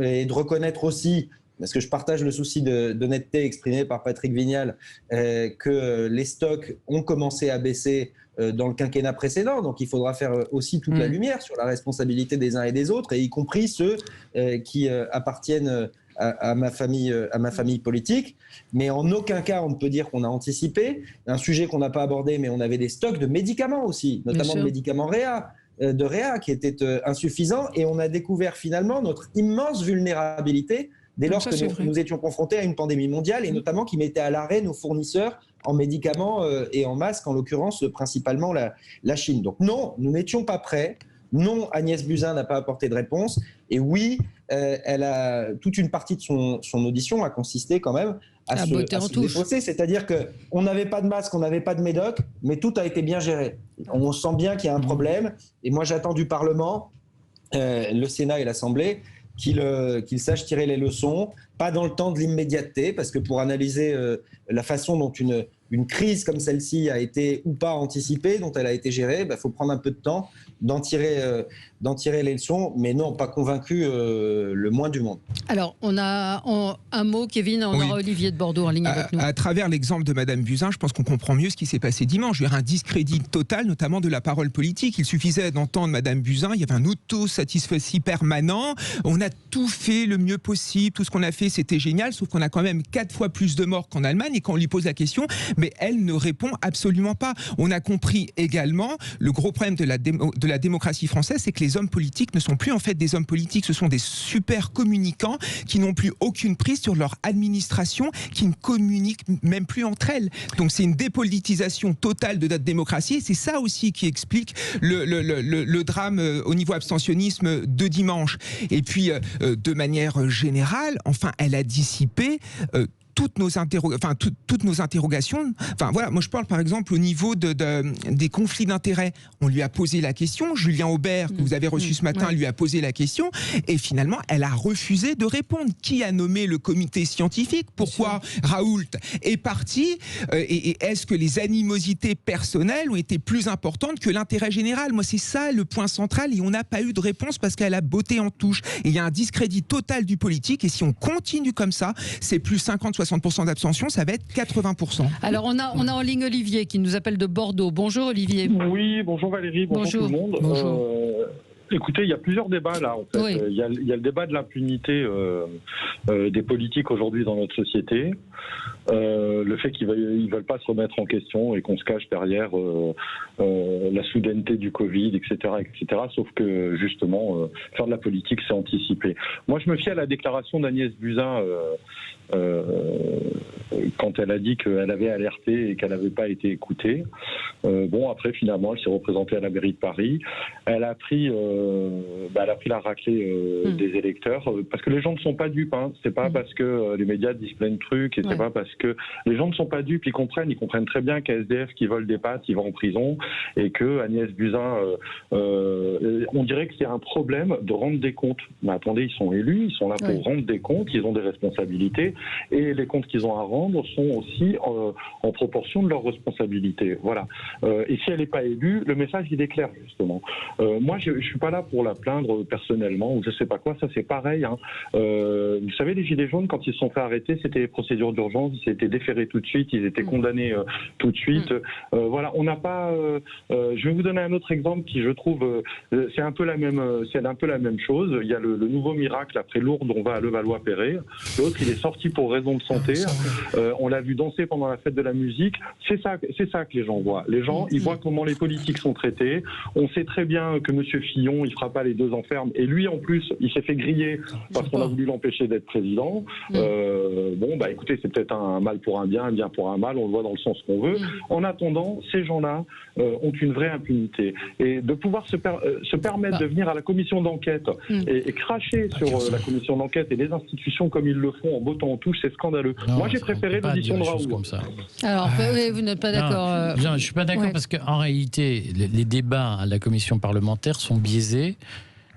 est de reconnaître aussi parce que je partage le souci d'honnêteté exprimé par Patrick Vignal, que les stocks ont commencé à baisser dans le quinquennat précédent, donc il faudra faire aussi toute la lumière sur la responsabilité des uns et des autres, et y compris ceux qui appartiennent à ma famille politique. Mais en aucun cas on ne peut dire qu'on a anticipé. Un sujet qu'on n'a pas abordé, mais on avait des stocks de médicaments aussi, notamment de médicaments de réa qui étaient insuffisants, et on a découvert finalement notre immense vulnérabilité dès lors que nous étions confrontés à une pandémie mondiale, et notamment qui mettait à l'arrêt nos fournisseurs en médicaments et en masques, en l'occurrence principalement la Chine. Donc non, nous n'étions pas prêts. Non, Agnès Buzyn n'a pas apporté de réponse. Et oui, toute une partie de son audition a consisté quand même à se défausser. C'est-à-dire qu'on n'avait pas de masque, on n'avait pas de médoc, mais tout a été bien géré. On sent bien qu'il y a un problème. Et moi, j'attends du Parlement, le Sénat et l'Assemblée, qu'ils sachent tirer les leçons, pas dans le temps de l'immédiateté, parce que pour analyser la façon dont une crise comme celle-ci a été ou pas anticipée, dont elle a été gérée, faut prendre un peu de temps, d'en tirer les leçons, mais non, pas convaincu le moins du monde. Alors, on a un mot, Kevin, on aura Olivier de Bordeaux en ligne avec nous. À travers l'exemple de Madame Buzyn, je pense qu'on comprend mieux ce qui s'est passé dimanche. Il y a un discrédit total, notamment de la parole politique. Il suffisait d'entendre Madame Buzyn, il y avait un auto-satisfecit permanent. On a tout fait le mieux possible, tout ce qu'on a fait, c'était génial, sauf qu'on a quand même 4 fois plus de morts qu'en Allemagne, et quand on lui pose la question, mais elle ne répond absolument pas. On a compris également le gros problème de la démocratie française, c'est que les hommes politiques ne sont plus en fait des hommes politiques, ce sont des super communicants qui n'ont plus aucune prise sur leur administration, qui ne communiquent même plus entre elles. Donc c'est une dépolitisation totale de notre démocratie, et c'est ça aussi qui explique le drame au niveau abstentionnisme de dimanche. Et puis de manière générale, enfin, elle a dissipé toutes nos interrogations. Enfin voilà, moi je parle par exemple au niveau des conflits d'intérêts. On lui a posé la question, Julien Aubert, que vous avez reçu ce matin, lui a posé la question, et finalement elle a refusé de répondre. Qui a nommé le comité scientifique? Pourquoi Raoult est parti? Et est-ce que les animosités personnelles ont été plus importantes que l'intérêt général? Moi c'est ça le point central, et on n'a pas eu de réponse parce qu'elle a botté en touche. Et il y a un discrédit total du politique, et si on continue comme ça, c'est plus 50-60% d'abstention, ça va être 80%. Alors on a en ligne Olivier qui nous appelle de Bordeaux. Bonjour Olivier. Oui, bonjour Valérie, bonjour tout le monde. Bonjour. Écoutez, il y a plusieurs débats là en fait. Oui. Il y a le débat de l'impunité des politiques aujourd'hui dans notre société. Le fait qu'ils veulent pas se remettre en question et qu'on se cache derrière la soudaineté du Covid, etc., etc. Sauf que justement, faire de la politique, c'est anticiper. Moi, je me fie à la déclaration d'Agnès Buzyn quand elle a dit qu'elle avait alerté et qu'elle n'avait pas été écoutée. Bon, après, finalement, elle s'est représentée à la mairie de Paris. Elle a pris la raclée des électeurs, parce que les gens ne sont pas dupes. Hein. C'est pas parce que les médias disent plein de trucs, et c'est pas parce que les gens ne sont pas dupes. Ils comprennent très bien qu'un SDF qui vole des pâtes, il va en prison, et que Agnès Buzyn, on dirait que c'est un problème de rendre des comptes. Mais attendez, ils sont élus, ils sont là pour rendre des comptes, ils ont des responsabilités, et les comptes qu'ils ont à rendre sont aussi en proportion de leurs responsabilités. Voilà. Et si elle n'est pas élue, le message il est clair justement. Moi, je suis pas là pour la plaindre personnellement ou je sais pas quoi. Ça c'est pareil. Hein. Vous savez, les gilets jaunes, quand ils se sont fait arrêter, c'était les procédures d'urgence. Ils étaient déférés tout de suite. Ils étaient condamnés tout de suite. Voilà. On n'a pas. Je vais vous donner un autre exemple qui, je trouve, c'est un peu la même chose. Il y a le nouveau miracle après Lourdes. On va à Levallois-Perret. L'autre, il est sorti pour raison de santé. On l'a vu danser pendant la fête de la musique. C'est ça que les gens voient. Les gens, ils voient comment les politiques sont traités. On sait très bien que Monsieur Fillon, il fera pas les 2 ans ferme. Et lui, en plus, il s'est fait griller parce qu'on a voulu l'empêcher d'être président. Bon, bah écoutez, c'est peut-être un mal pour un bien pour un mal. On le voit dans le sens qu'on veut. En attendant, ces gens-là ont une vraie impunité. Et de pouvoir se permettre de venir à la commission d'enquête et cracher sur la commission d'enquête et les institutions comme ils le font en bottant en touche, c'est scandaleux. Non, moi, j'ai préféré l'audition de Raoult. Alors, vous n'êtes pas d'accord Je ne suis pas d'accord parce qu'en réalité, les débats à la commission parlementaire sont biaisés.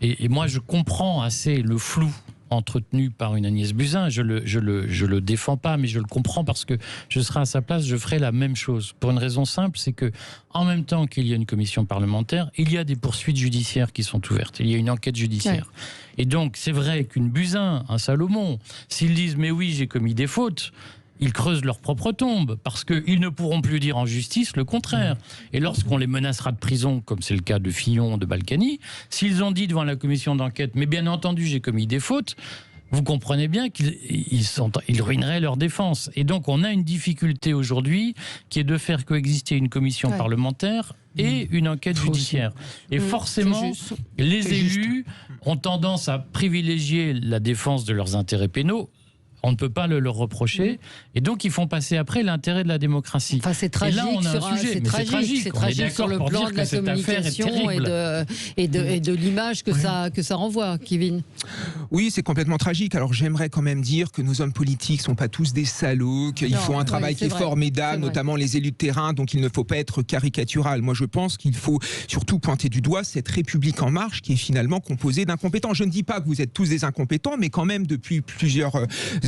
Et moi, je comprends assez le flou entretenu par une Agnès Buzyn. Je le défends pas, mais je le comprends parce que je serai à sa place, je ferai la même chose. Pour une raison simple, c'est que en même temps qu'il y a une commission parlementaire, il y a des poursuites judiciaires qui sont ouvertes. Il y a une enquête judiciaire. Ouais. Et donc, c'est vrai qu'une Buzyn, un Salomon, s'ils disent « mais oui, j'ai commis des fautes », ils creusent leur propre tombe, parce qu'ils ne pourront plus dire en justice le contraire. Et lorsqu'on les menacera de prison, comme c'est le cas de Fillon, de Balkany, s'ils ont dit devant la commission d'enquête « mais bien entendu, j'ai commis des fautes », vous comprenez bien qu'ils ruineraient leur défense. Et donc, on a une difficulté aujourd'hui qui est de faire coexister une commission parlementaire et une enquête judiciaire. Et forcément, les élus ont tendance à privilégier la défense de leurs intérêts pénaux. On ne peut pas le leur reprocher. Et donc, ils font passer après l'intérêt de la démocratie. Enfin, c'est tragique. Et là, on a un sujet. C'est tragique sur le plan de la communication et de l'image que ça renvoie, Kevin. Oui, c'est complètement tragique. Alors, j'aimerais quand même dire que nos hommes politiques ne sont pas tous des salauds, qu'ils font un travail qui est formidable, notamment les élus de terrain, donc il ne faut pas être caricatural. Moi, je pense qu'il faut surtout pointer du doigt cette République en marche qui est finalement composée d'incompétents. Je ne dis pas que vous êtes tous des incompétents, mais quand même, depuis plusieurs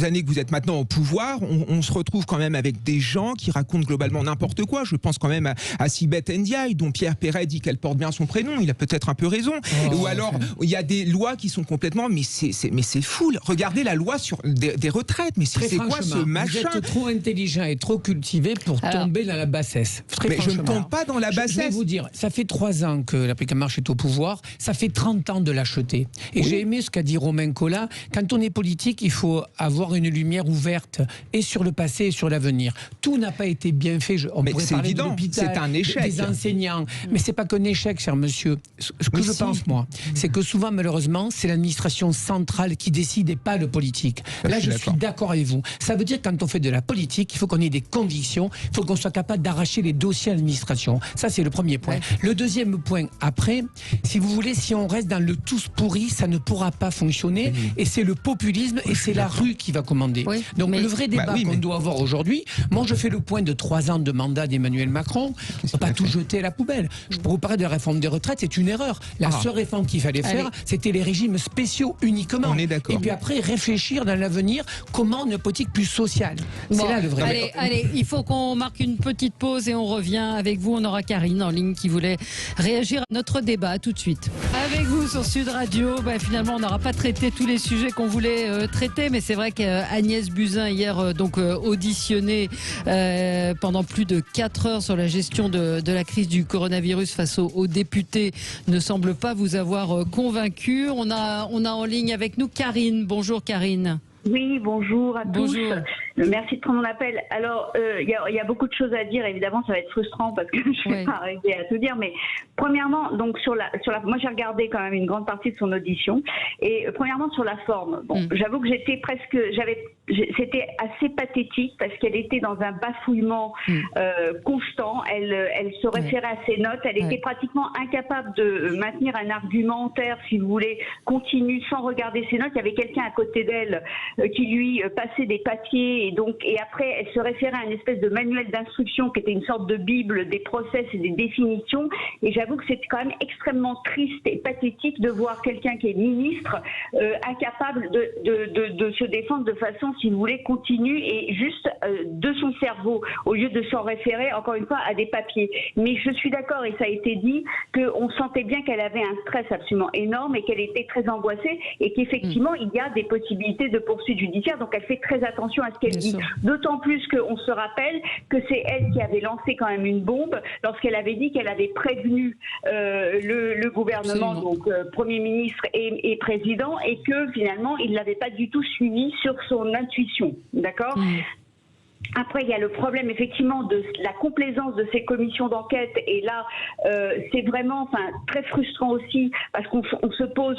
années que vous êtes maintenant au pouvoir, on se retrouve quand même avec des gens qui racontent globalement n'importe quoi. Je pense quand même à Sibeth Ndiaye, dont Pierre Perret dit qu'elle porte bien son prénom. Il a peut-être un peu raison. Ou alors, il y a des lois qui sont complètement... Mais c'est fou. Regardez la loi sur des retraites. Mais c'est quoi ce machin? Vous êtes trop intelligent et trop cultivé pour tomber dans la bassesse. Mais je ne tombe pas dans la bassesse. Je vais vous dire, ça fait 3 ans que la République en marche est au pouvoir. Ça fait 30 ans de l'acheter. Et j'ai aimé ce qu'a dit Romain Colas. Quand on est politique, il faut avoir une lumière ouverte et sur le passé et sur l'avenir. Tout n'a pas été bien fait. On pourrait parler évident, de l'hôpital, c'est un échec. Des enseignants. Mais c'est pas qu'un échec, cher monsieur. Ce que je pense, moi, c'est que souvent, malheureusement, c'est l'administration centrale qui décide et pas le politique. Là, je suis d'accord avec vous. Ça veut dire que quand on fait de la politique, il faut qu'on ait des convictions, il faut qu'on soit capable d'arracher les dossiers à l'administration. Ça, c'est le premier point. Le deuxième point, après, si vous voulez, si on reste dans le tous pourri, ça ne pourra pas fonctionner. Et c'est le populisme et c'est la rue qui va commander. Donc le vrai débat qu'on doit avoir aujourd'hui, moi je fais le point de 3 ans de mandat d'Emmanuel Macron, on ne peut pas tout jeter à la poubelle. Je pourrais vous parler de la réforme des retraites, c'est une erreur. La seule réforme qu'il fallait faire, c'était les régimes spéciaux uniquement. On est d'accord. Et puis après, réfléchir dans l'avenir, comment une politique plus sociale. C'est là le vrai. Allez, il faut qu'on marque une petite pause et on revient avec vous. On aura Karine en ligne qui voulait réagir à notre débat tout de suite. Avec vous sur Sud Radio, finalement on n'aura pas traité tous les sujets qu'on voulait traiter, mais c'est vrai qu'Agnès Buzyn hier auditionnée pendant plus de 4 heures sur la gestion de la crise du coronavirus face aux députés ne semble pas vous avoir convaincu. On a en ligne avec nous Karine. Bonjour Karine. Oui, bonjour à tous. Merci de prendre mon appel. Alors, il y a beaucoup de choses à dire. Évidemment, ça va être frustrant parce que je ne vais pas arriver à tout dire. Mais premièrement, donc moi j'ai regardé quand même une grande partie de son audition. Et premièrement sur la forme. Bon, j'avoue que c'était assez pathétique parce qu'elle était dans un bafouillement constant. Elle se référait à ses notes. Elle était pratiquement incapable de maintenir un argumentaire, si vous voulez, continu sans regarder ses notes. Il y avait quelqu'un à côté d'elle qui lui passait des papiers et après elle se référait à une espèce de manuel d'instruction qui était une sorte de bible des process et des définitions, et j'avoue que c'était quand même extrêmement triste et pathétique de voir quelqu'un qui est ministre incapable de se défendre de façon, si vous voulez, continue et juste de son cerveau au lieu de s'en référer encore une fois à des papiers. Mais je suis d'accord, et ça a été dit, qu'on sentait bien qu'elle avait un stress absolument énorme et qu'elle était très angoissée et qu'effectivement il y a des possibilités de poursuite judiciaire, donc elle fait très attention à ce qu'elle dit. D'autant plus qu'on se rappelle que c'est elle qui avait lancé quand même une bombe lorsqu'elle avait dit qu'elle avait prévenu le gouvernement, donc Premier ministre et président, et que finalement il ne l'avait pas du tout suivi sur son intuition. D'accord ? Après, il y a le problème effectivement de la complaisance de ces commissions d'enquête, et là, c'est vraiment, très frustrant aussi parce qu'on se pose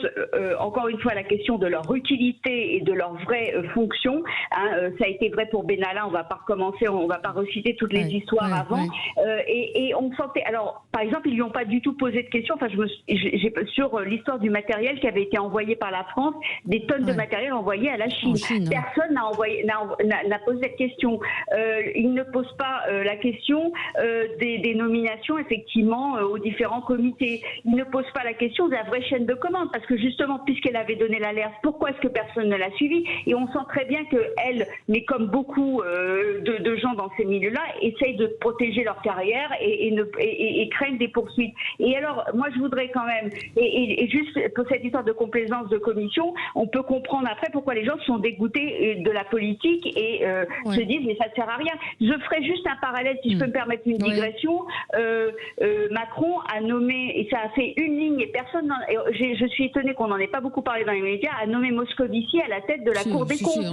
encore une fois la question de leur utilité et de leur vraie fonction. Ça a été vrai pour Benalla, on ne va pas recommencer, on ne va pas reciter toutes les histoires avant. Et on sentait, alors par exemple, ils lui ont pas du tout posé de questions. Enfin, sur l'histoire du matériel qui avait été envoyé par la France, des tonnes de matériel envoyé à la Chine. Personne n'a posé cette question. Il ne pose pas la question des nominations, effectivement, aux différents comités. Il ne pose pas la question de la vraie chaîne de commande, parce que justement, puisqu'elle avait donné l'alerte, pourquoi est-ce que personne ne l'a suivi? Et on sent très bien qu'elle, mais comme beaucoup de gens dans ces milieux-là, essayent de protéger leur carrière et craignent des poursuites. Et alors, moi, je voudrais quand même, et juste pour cette histoire de complaisance de commission, on peut comprendre après pourquoi les gens sont dégoûtés de la politique et se disent, mais ça ne sert à rien. Je ferai juste un parallèle, si je peux me permettre une digression. Macron a nommé, et ça a fait une ligne, et personne, je suis étonnée qu'on n'en ait pas beaucoup parlé dans les médias, a nommé Moscovici à la tête de la Cour des comptes.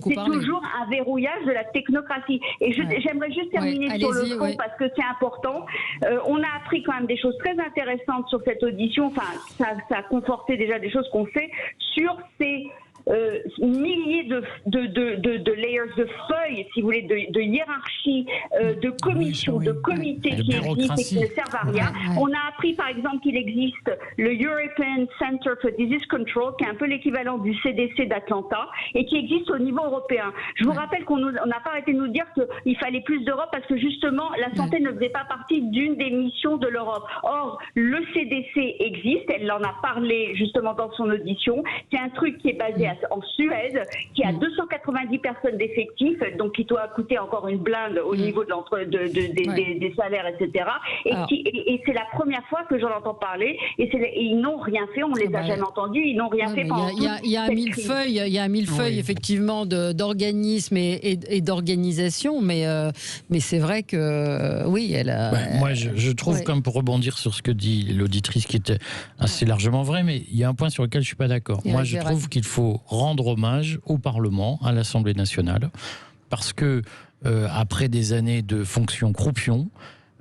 C'est toujours un verrouillage de la technocratie. Et j'aimerais juste terminer sur le fond, parce que c'est important. On a appris quand même des choses très intéressantes sur cette audition. Enfin, ça a conforté déjà des choses qu'on sait sur ces milliers de layers, de feuilles, si vous voulez, de hiérarchie, de commissions, de comités qui existent et qui ne servent à rien. On a appris par exemple qu'il existe le European Center for Disease Control, qui est un peu l'équivalent du CDC d'Atlanta et qui existe au niveau européen. Je vous rappelle qu'on n'a pas arrêté de nous dire qu'il fallait plus d'Europe parce que justement la santé ne faisait pas partie d'une des missions de l'Europe. Or, le CDC existe, elle en a parlé justement dans son audition. C'est un truc qui est basé en Suède, qui a 290 personnes d'effectifs, donc qui doit coûter encore une blinde au niveau des salaires, etc. Et c'est la première fois que j'en entends parler, et ils n'ont rien fait, on les a jamais entendus, ils n'ont rien fait pendant toute cette crise. Il y a un millefeuille effectivement d'organismes et d'organisations, mais c'est vrai que oui, elle a... moi, je trouve, comme pour rebondir sur ce que dit l'auditrice, qui était assez largement vrai, mais il y a un point sur lequel je ne suis pas d'accord. Moi, je trouve qu'il faut rendre hommage au Parlement, à l'Assemblée nationale, parce que après des années de fonction croupion,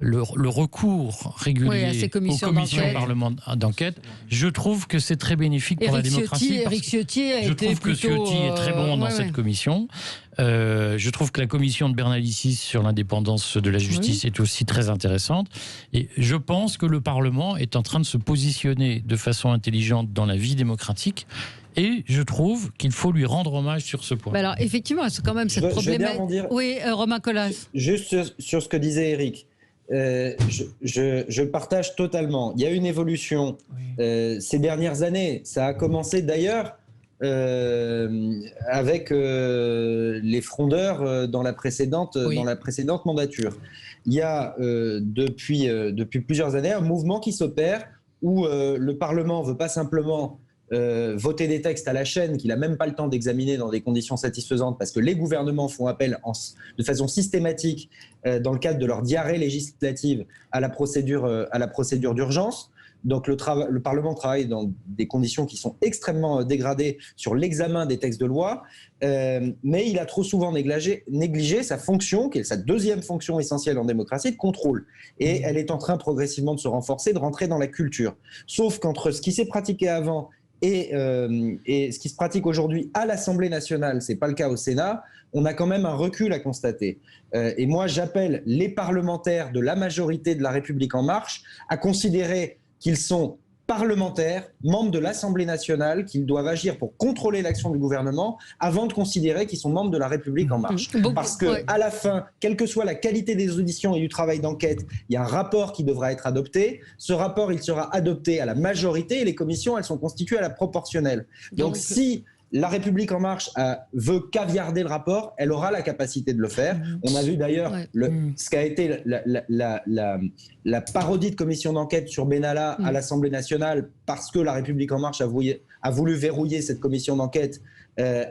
le recours régulier aux commissions parlementaires d'enquête, je trouve que c'est très bénéfique pour la démocratie. Je trouve que Ciotti est très bon dans cette commission. Je trouve que la commission de Bernalicis sur l'indépendance de la justice est aussi très intéressante. Et je pense que le Parlement est en train de se positionner de façon intelligente dans la vie démocratique. Et je trouve qu'il faut lui rendre hommage sur ce point. Alors effectivement, c'est quand même cette problématique. Oui, Romain Colas. Juste sur ce que disait Eric. Je partage totalement. Il y a une évolution ces dernières années. Ça a commencé d'ailleurs avec les frondeurs dans la précédente mandature. Il y a depuis plusieurs années un mouvement qui s'opère où le Parlement ne veut pas simplement voter des textes à la chaîne qu'il n'a même pas le temps d'examiner dans des conditions satisfaisantes parce que les gouvernements font appel de façon systématique dans le cadre de leur diarrhée législative à la procédure d'urgence. Donc le Parlement travaille dans des conditions qui sont extrêmement dégradées sur l'examen des textes de loi, mais il a trop souvent négligé sa fonction, qui est sa deuxième fonction essentielle en démocratie, de contrôle. Et elle est en train progressivement de se renforcer, de rentrer dans la culture. Sauf qu'entre ce qui s'est pratiqué avant et ce qui se pratique aujourd'hui à l'Assemblée nationale, ce n'est pas le cas au Sénat, on a quand même un recul à constater. Et moi, j'appelle les parlementaires de la majorité de La République En Marche à considérer qu'ils sont parlementaires, membres de l'Assemblée nationale, qu'ils doivent agir pour contrôler l'action du gouvernement avant de considérer qu'ils sont membres de La République En Marche. Parce qu'à la fin, quelle que soit la qualité des auditions et du travail d'enquête, il y a un rapport qui devra être adopté. Ce rapport, il sera adopté à la majorité et les commissions, elles sont constituées à la proportionnelle. Donc si La République En Marche veut caviarder le rapport, elle aura la capacité de le faire. On a vu d'ailleurs ce qu'a été la parodie de commission d'enquête sur Benalla à l'Assemblée nationale parce que La République En Marche a voulu verrouiller cette commission d'enquête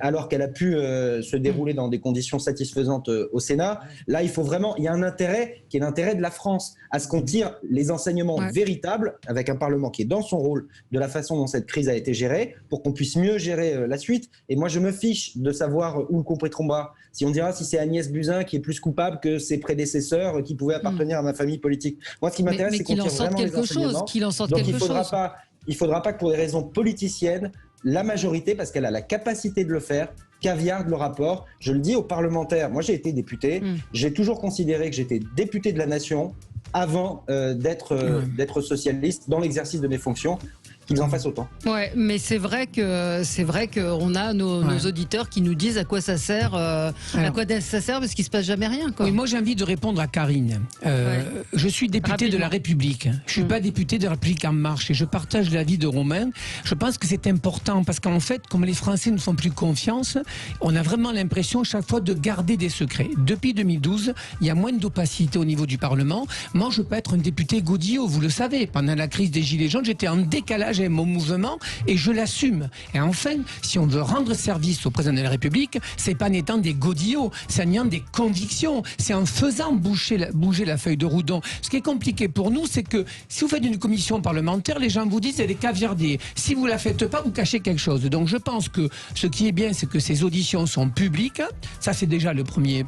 alors qu'elle a pu se dérouler dans des conditions satisfaisantes au Sénat. Là, il y a un intérêt qui est l'intérêt de la France à ce qu'on tire les enseignements véritables avec un Parlement qui est dans son rôle de la façon dont cette crise a été gérée pour qu'on puisse mieux gérer la suite. Et moi, je me fiche de savoir où le compris tomba. Si on dira si c'est Agnès Buzyn qui est plus coupable que ses prédécesseurs qui pouvaient appartenir à ma famille politique. Moi, ce qui m'intéresse, c'est qu'on tire vraiment les enseignements. Donc, il ne faudra pas que pour des raisons politiciennes, la majorité, parce qu'elle a la capacité de le faire, caviarde le rapport. Je le dis aux parlementaires, moi j'ai été député, j'ai toujours considéré que j'étais député de la nation avant d'être socialiste dans l'exercice de mes fonctions. Qu'ils en fassent autant. Ouais, mais c'est vrai qu'on a nos auditeurs qui nous disent à quoi ça sert, parce qu'il se passe jamais rien. Quoi. Oui, moi j'ai envie de répondre à Karine. Je suis député de la République. Je suis pas député de la République en marche et je partage l'avis de Romain. Je pense que c'est important parce qu'en fait, comme les Français ne font plus confiance, on a vraiment l'impression chaque fois de garder des secrets. Depuis 2012, il y a moins d'opacité au niveau du Parlement. Moi, je peux être un député godillot, vous le savez. Pendant la crise des Gilets jaunes, j'étais en décalage avec mon mouvement et je l'assume. Et enfin, si on veut rendre service au président de la République, c'est pas en étant des godillots, c'est en ayant des convictions, c'est en faisant bouger la feuille de roue. Ce qui est compliqué pour nous, c'est que si vous faites une commission parlementaire, les gens vous disent elle est caviardée. Si vous la faites pas, vous cachez quelque chose. Donc je pense que ce qui est bien, c'est que ces auditions sont publiques. Ça, c'est déjà le premier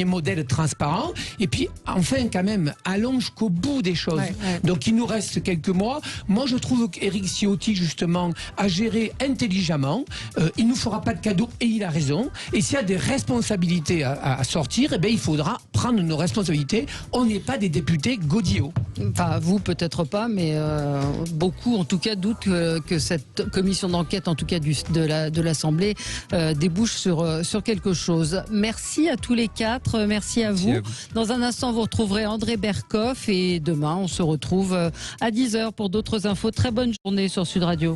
modèle transparent. Et puis, enfin, quand même, allons jusqu'au bout des choses. Donc il nous reste quelques mois. Moi, je trouve qu'Éric Ciotti, justement, a géré intelligemment. Il ne nous fera pas de cadeau et il a raison. Et s'il y a des responsabilités à sortir, eh bien, il faudra prendre nos responsabilités. On n'est pas des députés godillots. Enfin, vous peut-être pas, mais beaucoup, en tout cas, doutent que cette commission d'enquête, en tout cas de l'Assemblée, débouche sur quelque chose. Merci à tous les quatre. Merci à vous. Dans un instant, vous retrouverez André Berkoff et demain, on se retrouve à 10h pour d'autres infos. Très bonne journée sur Sud Radio.